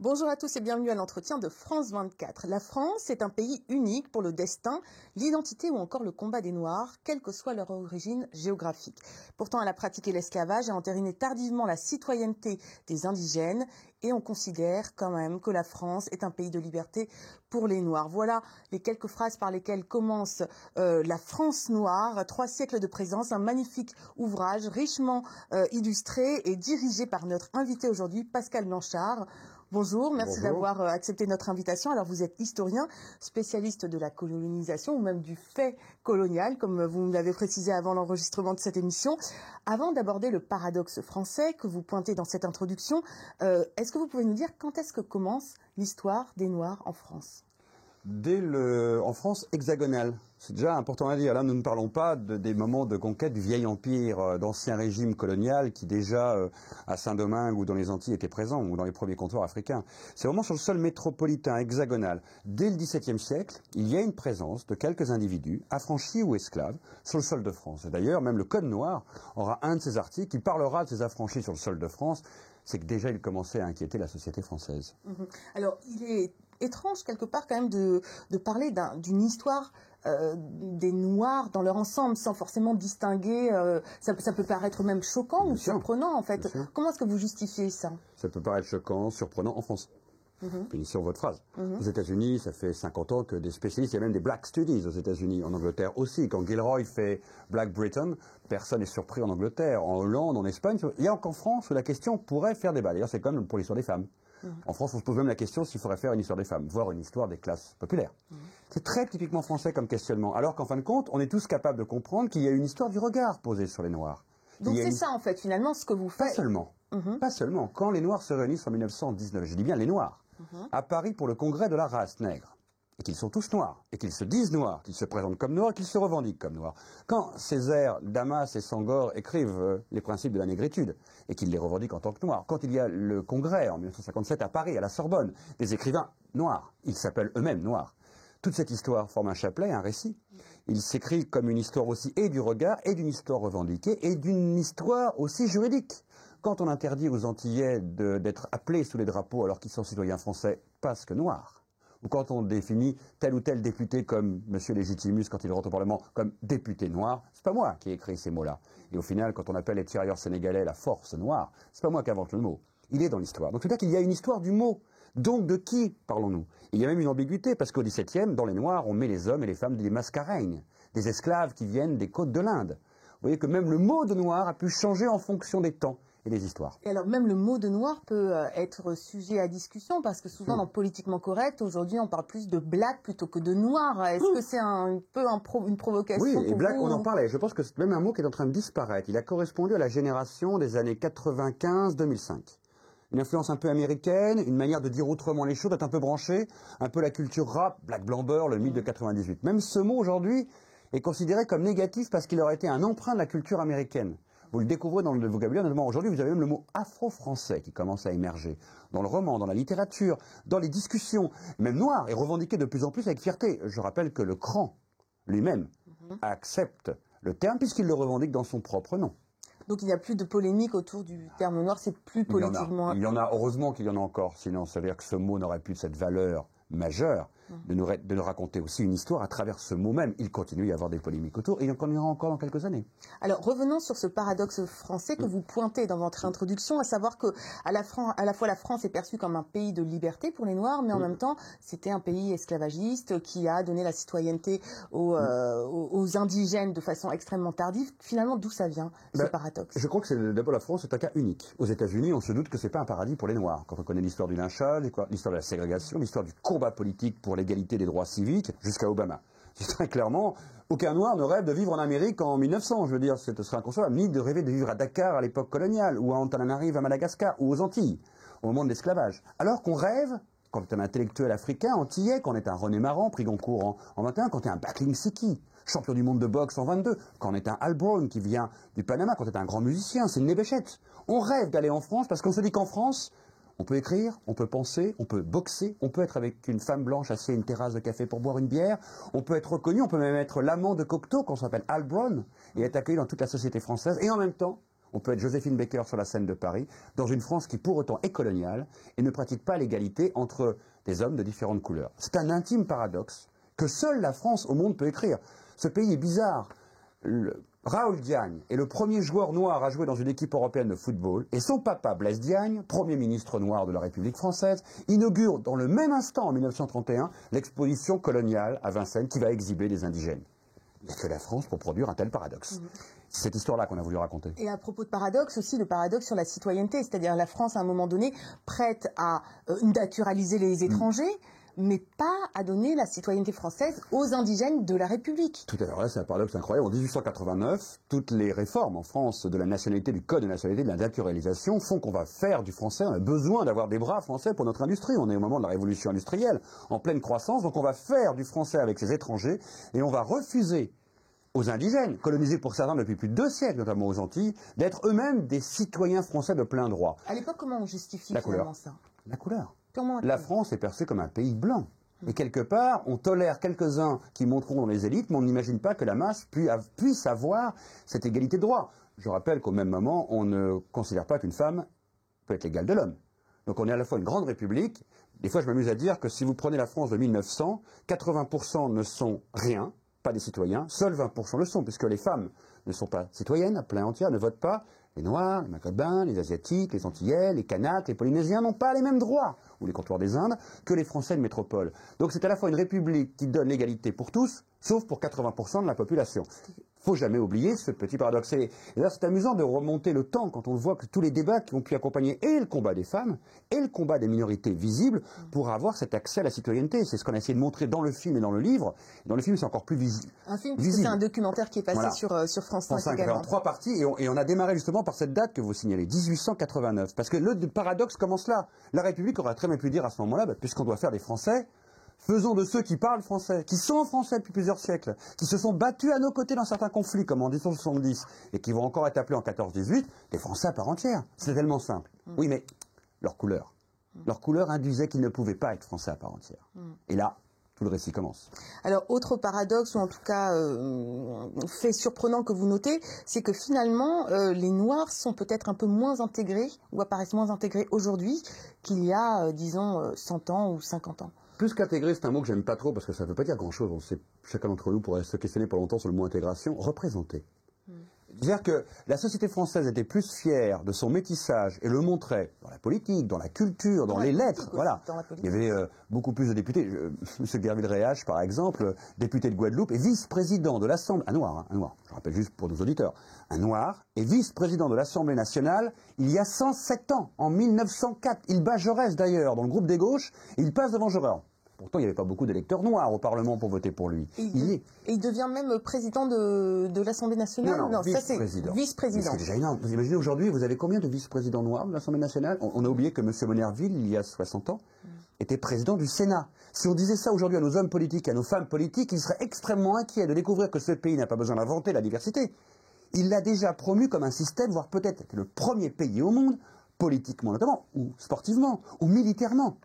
Bonjour à tous et bienvenue à l'entretien de France 24. La France est un pays unique pour le destin, l'identité ou encore le combat des Noirs, quelle que soit leur origine géographique. Pourtant, elle a pratiqué l'esclavage et a entériné tardivement la citoyenneté des indigènes et on considère quand même que la France est un pays de liberté pour les Noirs. Voilà les quelques phrases par lesquelles commence La France noire, 3 siècles de présence, un magnifique ouvrage richement illustré et dirigé par notre invité aujourd'hui, Pascal Blanchard. Bonjour, merci d'avoir accepté notre invitation. Alors vous êtes historien, spécialiste de la colonisation ou même du fait colonial, comme vous me l'avez précisé avant l'enregistrement de cette émission. Avant d'aborder le paradoxe français que vous pointez dans cette introduction, est-ce que vous pouvez nous dire quand est-ce que commence l'histoire des Noirs en France ? En France hexagonale. C'est déjà important à dire. Là, nous ne parlons pas des moments de conquête du vieil empire, d'ancien régime colonial qui déjà, à Saint-Domingue ou dans les Antilles, était présent, ou dans les premiers comptoirs africains. C'est vraiment sur le sol métropolitain, hexagonal. Dès le XVIIe siècle, il y a une présence de quelques individus, affranchis ou esclaves, sur le sol de France. Et d'ailleurs, même le Code noir aura un de ces articles qui parlera de ces affranchis sur le sol de France. C'est que déjà, il commençait à inquiéter la société française. Alors, il est étrange quelque part quand même de parler d'une histoire des Noirs dans leur ensemble sans forcément distinguer. Ça peut paraître même choquant ou surprenant en fait. Comment est-ce que vous justifiez ça ? Ça peut paraître choquant, surprenant en France. Finissons votre phrase. Aux États-Unis, ça fait 50 ans que des spécialistes, il y a même des Black Studies aux États-Unis, en Angleterre aussi. Quand Gilroy fait Black Britain, personne n'est surpris en Angleterre, en Hollande, en Espagne. Il y a qu'en France où la question pourrait faire débat. D'ailleurs, c'est comme pour l'histoire des femmes. En France, on se pose même la question s'il faudrait faire une histoire des femmes, voire une histoire des classes populaires. C'est très typiquement français comme questionnement. Alors qu'en fin de compte, on est tous capables de comprendre qu'il y a une histoire du regard posée sur les Noirs. Donc c'est ça en fait, finalement, ce que vous faites. Pas seulement. Pas seulement. Quand les Noirs se réunissent en 1919, je dis bien les Noirs, à Paris pour le congrès de la race nègre, et qu'ils sont tous noirs, et qu'ils se disent noirs, qu'ils se présentent comme noirs, qu'ils se revendiquent comme noirs. Quand Césaire, Damas et Senghor écrivent les principes de la négritude, et qu'ils les revendiquent en tant que noirs, quand il y a le congrès en 1957 à Paris, à la Sorbonne, des écrivains noirs, ils s'appellent eux-mêmes noirs. Toute cette histoire forme un chapelet, un récit. Il s'écrit comme une histoire aussi et du regard, et d'une histoire revendiquée, et d'une histoire aussi juridique. Quand on interdit aux Antillais d'être appelés sous les drapeaux alors qu'ils sont citoyens français parce que noirs, ou quand on définit tel ou tel député comme M. Légitimus quand il rentre au Parlement comme député noir, c'est pas moi qui ai écrit ces mots-là. Et au final, quand on appelle les tirailleurs sénégalais la force noire, c'est pas moi qui invente le mot. Il est dans l'histoire. Donc c'est-à-dire qu'il y a une histoire du mot. Donc de qui parlons-nous? Il y a même une ambiguïté, parce qu'au XVIIe, dans les Noirs, on met les hommes et les femmes des mascareignes, des esclaves qui viennent des côtes de l'Inde. Vous voyez que même le mot de noir a pu changer en fonction des temps et des histoires. Et alors même le mot de noir peut être sujet à discussion, parce que souvent dans Politiquement Correct, aujourd'hui on parle plus de black plutôt que de noir. Est-ce que c'est une provocation? Oui, pour et black vous, on en parlait. Je pense que c'est même un mot qui est en train de disparaître. Il a correspondu à la génération des années 95-2005. Une influence un peu américaine, une manière de dire autrement les choses, d'être un peu branché, un peu la culture rap, Black Blamber, le mythe de 98. Même ce mot aujourd'hui est considéré comme négatif parce qu'il aurait été un emprunt de la culture américaine. Vous le découvrez dans le vocabulaire, notamment aujourd'hui, vous avez même le mot afro-français qui commence à émerger. Dans le roman, dans la littérature, dans les discussions, même noir, est revendiqué de plus en plus avec fierté. Je rappelle que le CRAN, lui-même, accepte le terme puisqu'il le revendique dans son propre nom. Donc il n'y a plus de polémique autour du terme noir, c'est plus politiquement... Il y en a, heureusement qu'il y en a encore, sinon ça veut dire que ce mot n'aurait plus cette valeur majeure de nous raconter aussi une histoire à travers ce mot même. Il continue à y avoir des polémiques autour et il y en aura encore dans quelques années. Alors revenons sur ce paradoxe français que vous pointez dans votre introduction, à savoir que à la fois la France est perçue comme un pays de liberté pour les Noirs, mais en même temps c'était un pays esclavagiste qui a donné la citoyenneté aux indigènes de façon extrêmement tardive. Finalement, d'où ça vient, ce paradoxe? Je crois que d'abord la France est un cas unique. Aux États-Unis, on se doute que c'est pas un paradis pour les Noirs. Quand on connaît l'histoire du lynchage, l'histoire de la ségrégation, l'histoire du combat politique pour l'égalité des droits civiques, jusqu'à Obama. C'est très clairement, aucun Noir ne rêve de vivre en Amérique en 1900, je veux dire, ce serait inconcevable, ni de rêver de vivre à Dakar à l'époque coloniale, ou à Antananarive à Madagascar, ou aux Antilles, au moment de l'esclavage. Alors qu'on rêve, quand on est un intellectuel africain, antillais, quand on est un René Maran, prix Goncourt en 21, quand on est un Backling Siki, champion du monde de boxe en 22, quand on est un Al Brown qui vient du Panama, quand on est un grand musicien, c'est une Nebéchette. On rêve d'aller en France parce qu'on se dit qu'en France, on peut écrire, on peut penser, on peut boxer, on peut être avec une femme blanche assise à une terrasse de café pour boire une bière, on peut être reconnu, on peut même être l'amant de Cocteau, qu'on s'appelle Al Brown, et être accueilli dans toute la société française. Et en même temps, On peut être Joséphine Baker sur la scène de Paris, dans une France qui pour autant est coloniale et ne pratique pas l'égalité entre des hommes de différentes couleurs. C'est un intime paradoxe que seule la France au monde peut écrire. Ce pays est bizarre. Raoul Diagne est le premier joueur noir à jouer dans une équipe européenne de football et son papa, Blaise Diagne, premier ministre noir de la République française, inaugure dans le même instant, en 1931, l'exposition coloniale à Vincennes qui va exhiber des indigènes. Il n'y a que la France pour produire un tel paradoxe. C'est cette histoire-là qu'on a voulu raconter. Et à propos de paradoxe, aussi le paradoxe sur la citoyenneté, c'est-à-dire la France, à un moment donné, prête à naturaliser les étrangers, mais pas à donner la citoyenneté française aux indigènes de la République. Tout à fait, c'est un paradoxe incroyable. En 1889, toutes les réformes en France de la nationalité, du code de nationalité, de la naturalisation font qu'on va faire du français. On a besoin d'avoir des bras français pour notre industrie. On est au moment de la révolution industrielle, en pleine croissance, donc on va faire du français avec ces étrangers et on va refuser aux indigènes, colonisés pour certains depuis plus de 2 siècles, notamment aux Antilles, d'être eux-mêmes des citoyens français de plein droit. À l'époque, comment on justifie finalement ça? La couleur. La France est perçue comme un pays blanc. Et quelque part, on tolère quelques-uns qui monteront dans les élites, mais on n'imagine pas que la masse puisse avoir cette égalité de droit. Je rappelle qu'au même moment, on ne considère pas qu'une femme peut être l'égale de l'homme. Donc on est à la fois une grande république. Des fois, je m'amuse à dire que si vous prenez la France de 1900, 80% ne sont rien, pas des citoyens, seuls 20% le sont, puisque les femmes ne sont pas citoyennes à plein entière, ne votent pas. Les Noirs, les Maghrébins, les Asiatiques, les Antillais, les Kanaks, les Polynésiens n'ont pas les mêmes droits, ou les comptoirs des Indes, que les Français de métropole. Donc c'est à la fois une république qui donne l'égalité pour tous, sauf pour 80% de la population. Faut jamais oublier ce petit paradoxe. Et là, c'est amusant de remonter le temps quand on voit que tous les débats qui ont pu accompagner et le combat des femmes et le combat des minorités visibles pour avoir cet accès à la citoyenneté. C'est ce qu'on a essayé de montrer dans le film et dans le livre. Et dans le film, c'est encore plus visible. Un film, c'est un documentaire qui est passé sur France 5 également. En 3 parties, et on a démarré justement par cette date que vous signalez, 1889. Parce que le paradoxe commence là. La République aurait très bien pu dire à ce moment-là, puisqu'on doit faire des Français, faisons de ceux qui parlent français, qui sont français depuis plusieurs siècles, qui se sont battus à nos côtés dans certains conflits, comme en 1870, et qui vont encore être appelés en 1418, des Français à part entière. C'est tellement simple. Oui, mais leur couleur. Leur couleur induisait qu'ils ne pouvaient pas être Français à part entière. Et là, tout le récit commence. Alors, autre paradoxe, ou en tout cas fait surprenant que vous notez, c'est que finalement, les Noirs sont peut-être un peu moins intégrés, ou apparaissent moins intégrés aujourd'hui qu'il y a, disons, 100 ans ou 50 ans. Plus qu'intégrer, c'est un mot que j'aime pas trop parce que ça ne veut pas dire grand-chose. On sait, chacun d'entre nous pourrait se questionner pour longtemps sur le mot intégration. Représenter. C'est-à-dire que la société française était plus fière de son métissage et le montrait dans la politique, dans la culture, dans les lettres. Voilà. Il y avait beaucoup plus de députés. M. Gerville-Réache, par exemple, député de Guadeloupe, est vice-président de l'Assemblée... Un noir, je rappelle juste pour nos auditeurs. Un noir est vice-président de l'Assemblée nationale il y a 107 ans, en 1904. Il bat Jaurès d'ailleurs, dans le groupe des gauches, et il passe devant Jaurès. Pourtant, il n'y avait pas beaucoup d'électeurs noirs au Parlement pour voter pour lui. Et il devient même président de l'Assemblée nationale? Non, vice-président. Vice-président. C'est déjà énorme. Vous imaginez aujourd'hui, vous avez combien de vice-présidents noirs de l'Assemblée nationale? On a oublié que M. Monnerville, il y a 60 ans, était président du Sénat. Si on disait ça aujourd'hui à nos hommes politiques, à nos femmes politiques, ils seraient extrêmement inquiets de découvrir que ce pays n'a pas besoin d'inventer la diversité. Il l'a déjà promu comme un système, voire peut-être le premier pays au monde, politiquement notamment, ou sportivement, ou militairement,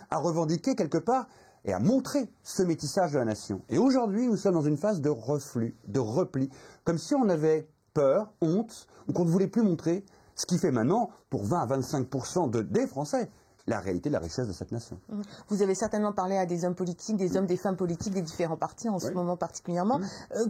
à revendiquer quelque part et à montrer ce métissage de la nation. Et aujourd'hui, nous sommes dans une phase de reflux, de repli, comme si on avait peur, honte, ou qu'on ne voulait plus montrer ce qui fait maintenant, pour 20 à 25% des Français, la réalité de la richesse de cette nation. Vous avez certainement parlé à des hommes politiques, des hommes, des femmes politiques des différents partis en ce moment particulièrement.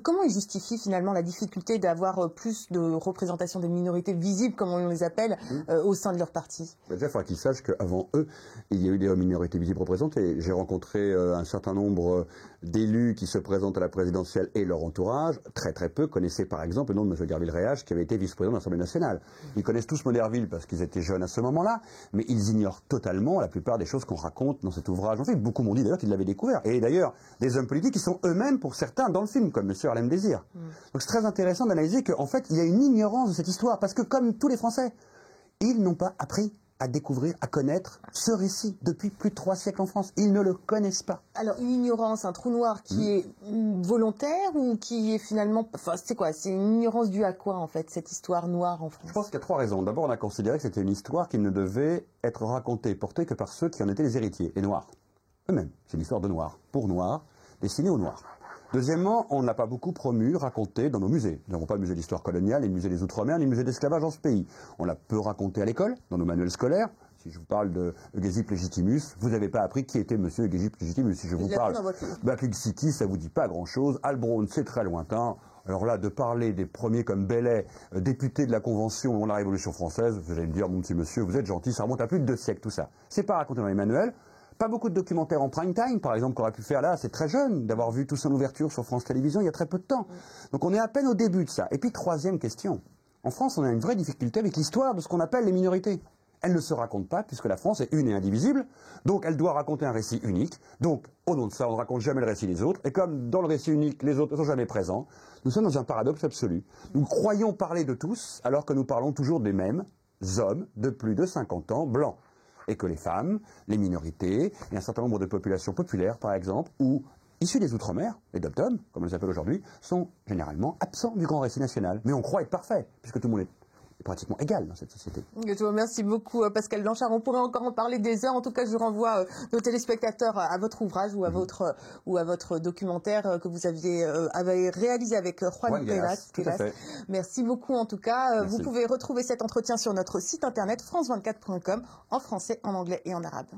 Comment ils justifient finalement la difficulté d'avoir plus de représentation des minorités visibles, comme on les appelle, au sein de leur parti? Déjà, il faudra qu'ils sachent qu'avant eux, il y a eu des minorités visibles représentées. J'ai rencontré un certain nombre d'élus qui se présentent à la présidentielle et leur entourage. Très très peu connaissaient par exemple le nom de M. Gerville-Réache qui avait été vice-président de l'Assemblée nationale. Ils connaissent tous Monnerville parce qu'ils étaient jeunes à ce moment-là, mais ils ignorent totalement la plupart des choses qu'on raconte dans cet ouvrage. En fait, beaucoup m'ont dit d'ailleurs qu'ils l'avaient découvert. Et d'ailleurs, des hommes politiques qui sont eux-mêmes, pour certains, dans le film, comme M. Harlem Désir. Donc c'est très intéressant d'analyser qu'en fait, il y a une ignorance de cette histoire, parce que comme tous les Français, ils n'ont pas appris à découvrir, à connaître ce récit depuis plus de 3 siècles en France. Ils ne le connaissent pas. Alors, une ignorance, un trou noir qui est volontaire ou qui est finalement... Enfin, c'est quoi? C'est une ignorance due à quoi, en fait, cette histoire noire en France? Je pense qu'il y a 3 raisons. D'abord, on a considéré que c'était une histoire qui ne devait être racontée, portée que par ceux qui en étaient les héritiers, les Noirs. Eux-mêmes. C'est une histoire de Noirs, pour Noirs, destinée aux Noirs. Deuxièmement, on n'a pas beaucoup promu, raconté dans nos musées. Nous n'avons pas le musée d'histoire coloniale, ni le musée des Outre-mer, ni le musée d'esclavage dans ce pays. On l'a peu raconté à l'école, dans nos manuels scolaires. Si je vous parle de Eugésippe Légitimus, vous n'avez pas appris qui était monsieur Eugésippe Légitimus. Si je vous parle Buckingham City, ça vous dit pas grand-chose. Albron, c'est très lointain. Alors là, de parler des premiers comme Bellet, député de la Convention au moment de la Révolution française, vous allez me dire, mon petit monsieur, vous êtes gentil, ça remonte à plus de 2 siècles, tout ça. C'est pas raconté dans les manuels. Pas beaucoup de documentaires en prime time, par exemple, qu'on aurait pu faire là. C'est très jeune d'avoir vu tout ça en ouverture sur France Télévisions il y a très peu de temps. Donc on est à peine au début de ça. Et puis troisième question. En France, on a une vraie difficulté avec l'histoire de ce qu'on appelle les minorités. Elle ne se raconte pas puisque la France est une et indivisible. Donc elle doit raconter un récit unique. Donc au nom de ça, on ne raconte jamais le récit des autres. Et comme dans le récit unique, les autres ne sont jamais présents, nous sommes dans un paradoxe absolu. Nous croyons parler de tous alors que nous parlons toujours des mêmes hommes de plus de 50 ans blancs. Et que les femmes, les minorités, et un certain nombre de populations populaires, par exemple, ou issues des Outre-mer, les dom-toms, comme on les appelle aujourd'hui, sont généralement absents du grand récit national. Mais on croit être parfait, puisque tout le monde est pratiquement égal dans cette société. Je vous remercie beaucoup, Pascal Blanchard. On pourrait encore en parler des heures. En tout cas, je renvoie nos téléspectateurs à votre ouvrage ou à votre documentaire que vous avez réalisé avec Juan Queiroz. Merci beaucoup, en tout cas. Vous pouvez retrouver cet entretien sur notre site internet france24.com en français, en anglais et en arabe.